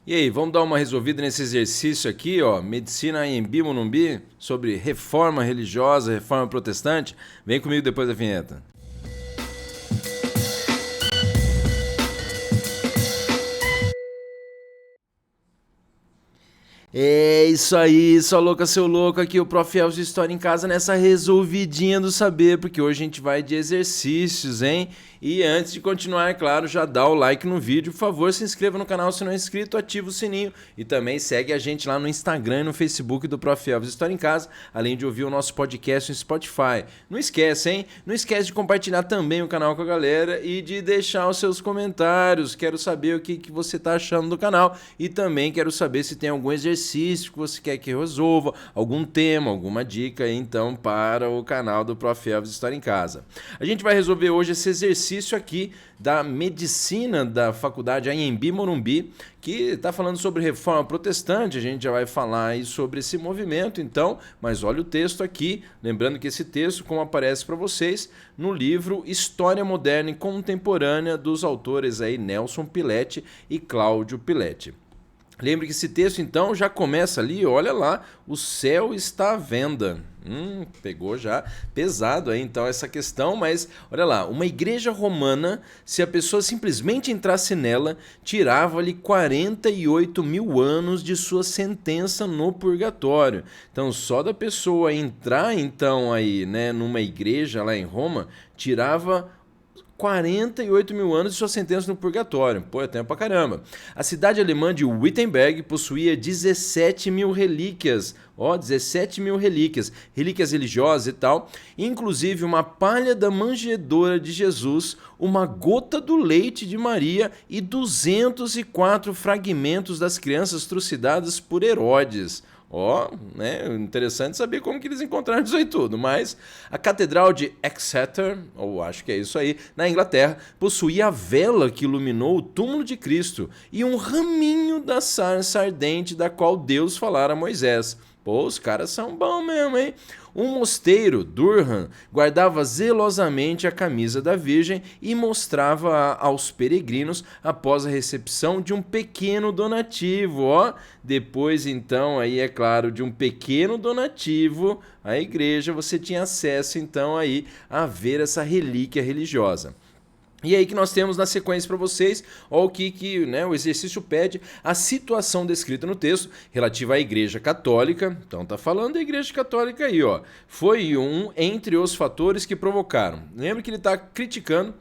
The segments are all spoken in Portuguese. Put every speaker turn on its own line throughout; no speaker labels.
E aí, vamos dar uma resolvida nesse exercício aqui, ó, Medicina Anhembi Morumbi, sobre reforma religiosa, reforma protestante? Vem comigo depois da vinheta. É isso aí, só louca seu louco, aqui o Prof. Elcio História em Casa nessa resolvidinha do saber, porque hoje a gente vai de exercícios, hein? E antes de continuar, é claro, já dá o like no vídeo, por favor, se inscreva no canal se não é inscrito, ativa o sininho e também segue a gente lá no Instagram e no Facebook do Prof. Elcio História em Casa, além de ouvir o nosso podcast no Spotify. Não esquece, hein? Não esquece de compartilhar também o canal com a galera e de deixar os seus comentários. Quero saber o que você tá achando do canal e também quero saber se tem algum exercício que você quer que eu resolva, algum tema, alguma dica, então, para o canal do Prof. Elvis História em Casa. A gente vai resolver hoje esse exercício aqui da medicina da Faculdade Anhembi Morumbi, que está falando sobre reforma protestante. A gente já vai falar aí sobre esse movimento, então, mas olha o texto aqui, lembrando que esse texto, como aparece para vocês, no livro História Moderna e Contemporânea dos autores aí Nelson Piletti e Cláudio Piletti. Lembre que esse texto, então, já começa ali, olha lá, o céu está à venda. Pegou já pesado aí, então, essa questão, mas olha lá, uma igreja romana, se a pessoa simplesmente entrasse nela, tirava-lhe 48 mil anos de sua sentença no purgatório. Então, só da pessoa entrar, então, aí, né, numa igreja lá em Roma, tirava 48 mil anos de sua sentença no purgatório. Pô, é tempo pra caramba. A cidade alemã de Wittenberg possuía 17 mil relíquias. Ó, 17 mil relíquias. Relíquias religiosas e tal. Inclusive uma palha da manjedoura de Jesus, uma gota do leite de Maria e 204 fragmentos das crianças trucidadas por Herodes. Ó, né, interessante saber como que eles encontraram isso aí tudo, mas a Catedral de Exeter, ou acho que é isso aí, na Inglaterra, possuía a vela que iluminou o túmulo de Cristo e um raminho da sarça ardente da qual Deus falara a Moisés. Pô, os caras são bons mesmo, hein? Um mosteiro, Durham, guardava zelosamente a camisa da Virgem e mostrava-a aos peregrinos após a recepção de um pequeno donativo, ó. Depois, então, aí é claro, de um pequeno donativo, a igreja, você tinha acesso, então, aí a ver essa relíquia religiosa. E aí que nós temos na sequência para vocês, ó, o que né, o exercício pede, a situação descrita no texto relativa à Igreja Católica. Então tá falando da Igreja Católica aí, ó. Foi um entre os fatores que provocaram. Lembra que ele está criticando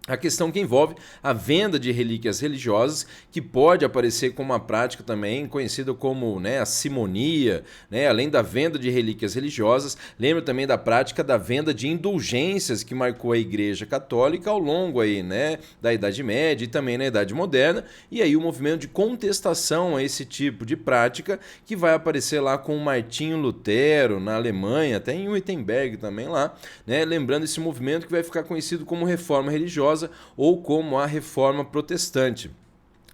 a questão que envolve a venda de relíquias religiosas, que pode aparecer como uma prática também conhecida como, né, a simonia, né, além da venda de relíquias religiosas. Lembra também da prática da venda de indulgências que marcou a Igreja Católica ao longo aí, né, da Idade Média e também na Idade Moderna. E aí o movimento de contestação a esse tipo de prática que vai aparecer lá com o Martinho Lutero na Alemanha, até em Wittenberg também lá, né, lembrando esse movimento que vai ficar conhecido como reforma religiosa ou como a reforma protestante.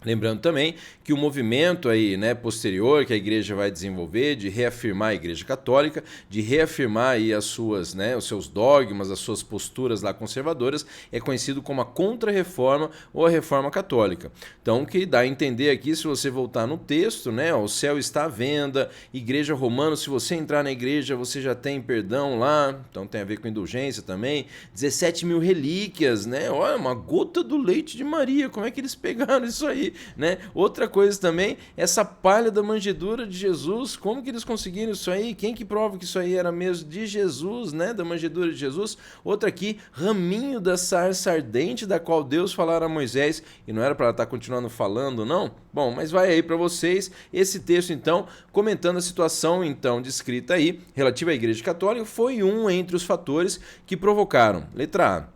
Lembrando também que o movimento aí, né, posterior que a igreja vai desenvolver de reafirmar a Igreja Católica, de reafirmar aí as suas, né, os seus dogmas, as suas posturas lá conservadoras, é conhecido como a Contra-Reforma ou a Reforma Católica. Então, o que dá a entender aqui, se você voltar no texto, né, o céu está à venda, Igreja Romana, se você entrar na igreja, você já tem perdão lá, então tem a ver com indulgência também, 17 mil relíquias, né, olha, uma gota do leite de Maria, como é que eles pegaram isso aí? Né? Outra coisa também, essa palha da manjedoura de Jesus, como que eles conseguiram isso aí? Quem que prova que isso aí era mesmo de Jesus, né? Da manjedoura de Jesus? Outra aqui, raminho da sarça ardente da qual Deus falara a Moisés, e não era para ela estar continuando falando, não? Bom, mas vai aí para vocês esse texto então, comentando a situação então descrita aí, relativa à Igreja Católica, foi um entre os fatores que provocaram, letra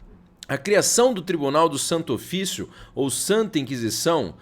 A criação do Tribunal do Santo Ofício, ou Santa Inquisição,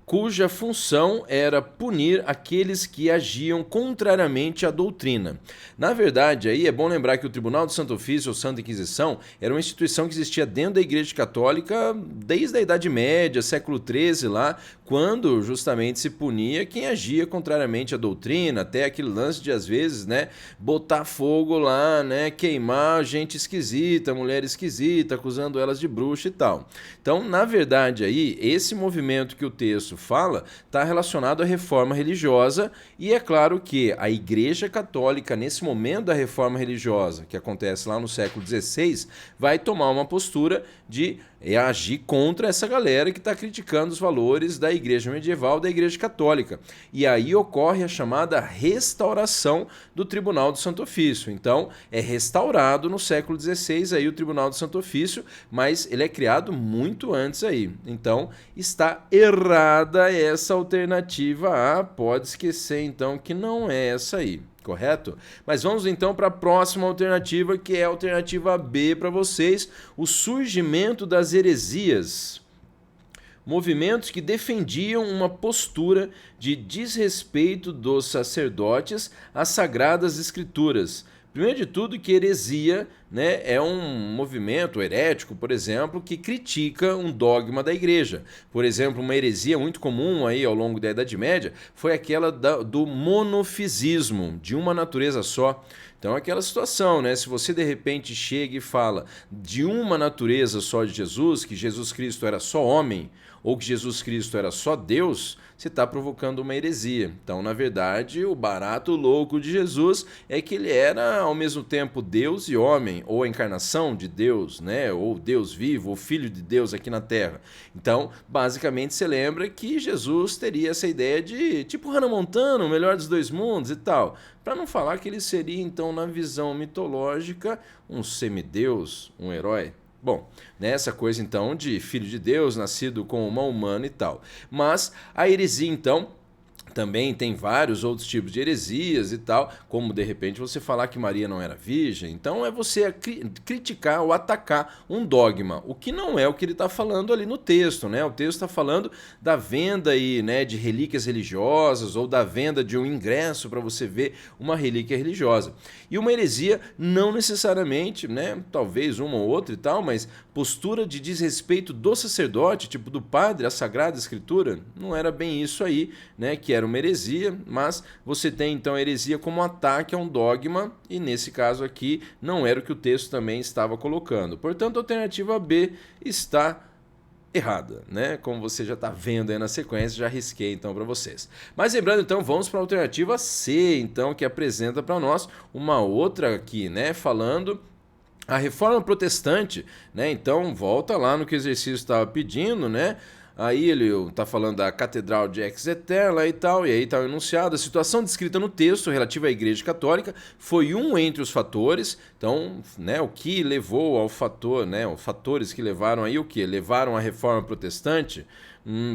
cuja função era punir aqueles que agiam contrariamente à doutrina. Na verdade, aí é bom lembrar que o Tribunal do Santo Ofício, ou Santa Inquisição, era uma instituição que existia dentro da Igreja Católica desde a Idade Média, século XIII lá, quando justamente se punia quem agia contrariamente à doutrina, até aquele lance de, às vezes, né, botar fogo lá, né, queimar gente esquisita, mulher esquisita, acusando elas de bruxa e tal. Então, na verdade, aí, esse movimento que o texto texto fala está relacionado à reforma religiosa, e é claro que a Igreja Católica, nesse momento da reforma religiosa, que acontece lá no século XVI, vai tomar uma postura de agir contra essa galera que está criticando os valores da Igreja medieval, da Igreja Católica. E aí ocorre a chamada restauração do Tribunal do Santo Ofício. Então, é restaurado no século XVI aí o Tribunal do Santo Ofício, mas ele é criado muito antes aí. Então, está errada essa alternativa A. Pode esquecer, então, que não é essa aí. Correto? Mas vamos então para a próxima alternativa, que é a alternativa B para vocês, o surgimento das heresias. Movimentos que defendiam uma postura de desrespeito dos sacerdotes às sagradas escrituras. Primeiro de tudo, que heresia, né, é um movimento herético, por exemplo, que critica um dogma da igreja. Por exemplo, uma heresia muito comum aí ao longo da Idade Média foi aquela do monofisismo, de uma natureza só. Então, aquela situação, né? Se você de repente chega e fala de uma natureza só de Jesus, que Jesus Cristo era só homem, ou que Jesus Cristo era só Deus, você está provocando uma heresia. Então, na verdade, o barato louco de Jesus é que ele era ao mesmo tempo Deus e homem, ou a encarnação de Deus, né? Ou Deus vivo, ou Filho de Deus aqui na Terra. Então, basicamente, você lembra que Jesus teria essa ideia de tipo Hannah Montana, o melhor dos dois mundos e tal. Para não falar que ele seria, então, na visão mitológica, um semideus, um herói. Bom, nessa coisa então de filho de Deus, nascido com uma humana e tal. Mas a heresia então também tem vários outros tipos de heresias e tal, como de repente você falar que Maria não era virgem. Então é você criticar ou atacar um dogma, o que não é o que ele está falando ali no texto, né? O texto está falando da venda aí, né, de relíquias religiosas ou da venda de um ingresso para você ver uma relíquia religiosa. E uma heresia não necessariamente, né, talvez uma ou outra e tal, mas postura de desrespeito do sacerdote, tipo do padre, à Sagrada Escritura, não era bem isso aí, né, que era uma heresia, mas você tem então a heresia como ataque a um dogma, e nesse caso aqui não era o que o texto também estava colocando. Portanto, a alternativa B está errada, né? Como você já está vendo aí na sequência, já risquei então para vocês. Mas lembrando então, vamos para a alternativa C, então, que apresenta para nós uma outra aqui, né, falando a reforma protestante, né? Então, volta lá no que o exercício estava pedindo, né? Aí ele está falando da Catedral de Exeter lá e tal, e aí está o enunciado. A situação descrita no texto relativa à Igreja Católica foi um entre os fatores. Então, né, o que levou ao fator, né, os fatores que levaram aí o que? Levaram à Reforma Protestante?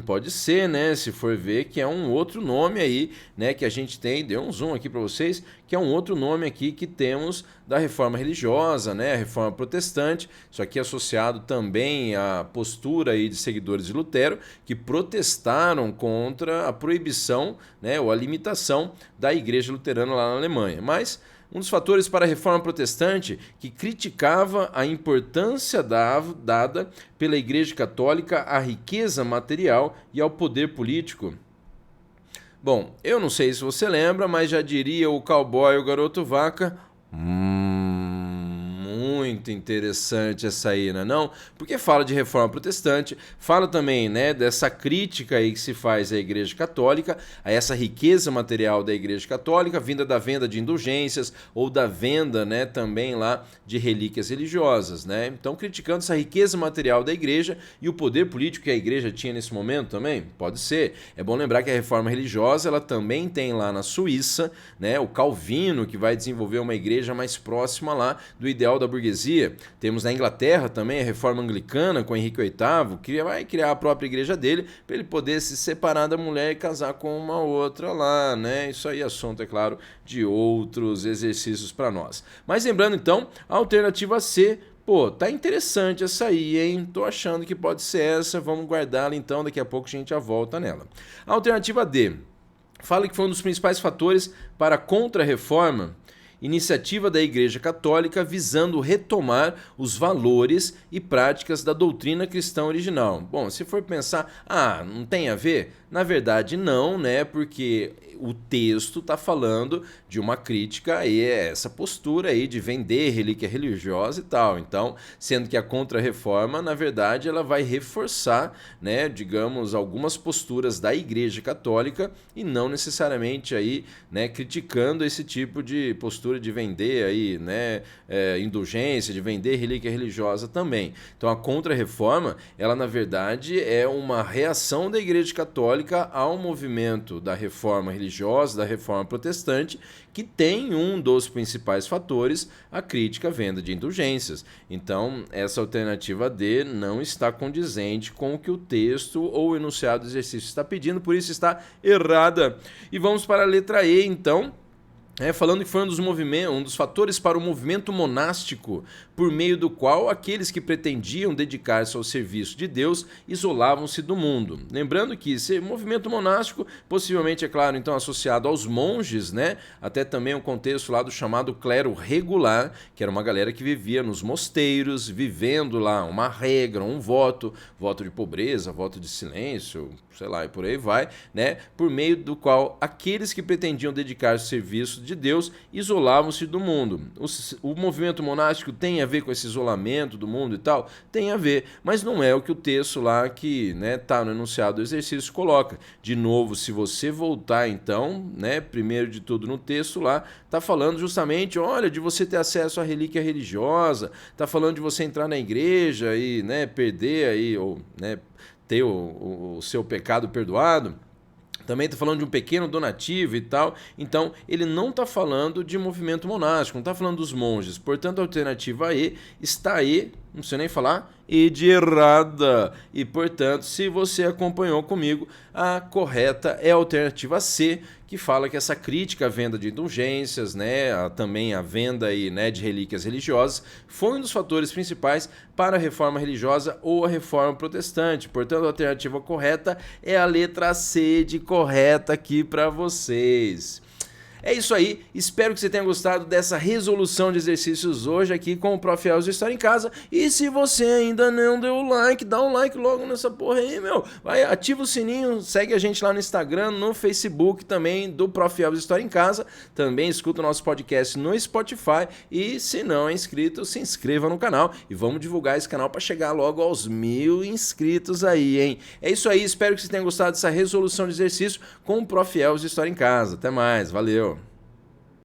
Pode ser, né? Se for ver que é um outro nome aí, né? Que a gente tem, deu um zoom aqui para vocês, que é um outro nome aqui que temos da reforma religiosa, né? A reforma protestante, isso aqui associado também à postura aí de seguidores de Lutero, que protestaram contra a proibição, né? Ou a limitação da igreja luterana lá na Alemanha. Mas um dos fatores para a reforma protestante que criticava a importância dada pela Igreja Católica à riqueza material e ao poder político. Bom, eu não sei se você lembra, mas já diria o cowboy, o garoto vaca, muito interessante essa aí, não é não? Porque fala de reforma protestante, fala também, né, dessa crítica aí que se faz à Igreja Católica, a essa riqueza material da Igreja Católica, vinda da venda de indulgências ou da venda, né, também lá de relíquias religiosas, né? Então, criticando essa riqueza material da Igreja e o poder político que a Igreja tinha nesse momento também, pode ser. É bom lembrar que a reforma religiosa, ela também tem lá na Suíça, né, o Calvino, que vai desenvolver uma igreja mais próxima lá do ideal da burguesia. Temos na Inglaterra também a reforma anglicana com Henrique VIII, que vai criar a própria igreja dele para ele poder se separar da mulher e casar com uma outra lá, né? Isso aí é assunto, é claro, de outros exercícios para nós. Mas lembrando então, a alternativa C, pô, tá interessante essa aí, hein? Tô achando que pode ser essa, vamos guardá-la então, daqui a pouco a gente já volta nela. A alternativa D, fala que foi um dos principais fatores para a contra-reforma. iniciativa da Igreja Católica visando retomar os valores e práticas da doutrina cristã original. Bom, se for pensar, não tem a ver? Na verdade não, né? Porque o texto está falando de uma crítica a essa postura aí de vender relíquia religiosa e tal. Então, sendo que a Contra-Reforma, na verdade, ela vai reforçar, né, digamos, algumas posturas da Igreja Católica e não necessariamente aí, né, criticando esse tipo de postura de vender aí, né, indulgência, de vender relíquia religiosa também. Então, a Contra-Reforma, ela na verdade é uma reação da Igreja Católica ao movimento da Reforma religiosa, da Reforma protestante, que tem um dos principais fatores a crítica à venda de indulgências. Então, essa alternativa D não está condizente com o que o texto ou o enunciado do exercício está pedindo, por isso está errada. E vamos para a letra E, então. Falando que foi um dos fatores para o movimento monástico, por meio do qual aqueles que pretendiam dedicar-se ao serviço de Deus isolavam-se do mundo. Lembrando que esse movimento monástico, possivelmente, é claro, então associado aos monges, né? Até também o contexto lá do chamado clero regular, que era uma galera que vivia nos mosteiros, vivendo lá uma regra, um voto de pobreza, voto de silêncio, sei lá, e por aí vai, né? Por meio do qual aqueles que pretendiam dedicar-se ao serviço de Deus isolavam-se do mundo. O movimento monástico tem a ver com esse isolamento do mundo e tal? Tem a ver, mas não é o que o texto lá que, né, tá no enunciado do exercício coloca. De novo, se você voltar então, né, primeiro de tudo no texto lá, tá falando justamente, olha, de você ter acesso à relíquia religiosa, tá falando de você entrar na igreja e, né, perder aí, ou, né, ter o seu pecado perdoado. Também está falando de um pequeno donativo e tal. Então, ele não está falando de movimento monástico, não está falando dos monges. Portanto, a alternativa E está E, não sei nem falar, E de errada. E, portanto, se você acompanhou comigo, a correta é a alternativa C, que fala que essa crítica à venda de indulgências, né, também a venda aí, né, de relíquias religiosas, foi um dos fatores principais para a reforma religiosa ou a reforma protestante. Portanto, a alternativa correta é a letra C de correta aqui para vocês. É isso aí, espero que você tenha gostado dessa resolução de exercícios hoje aqui com o Prof. Elcio História em Casa. E se você ainda não deu o like, dá um like logo nessa porra aí, meu. Vai, ativa o sininho, segue a gente lá no Instagram, no Facebook também do Prof. Elcio História em Casa. Também escuta o nosso podcast no Spotify. E se não é inscrito, se inscreva no canal. E vamos divulgar esse canal para chegar logo aos 1000 inscritos aí, hein? É isso aí, espero que você tenha gostado dessa resolução de exercício com o Prof. Elcio História em Casa. Até mais, valeu!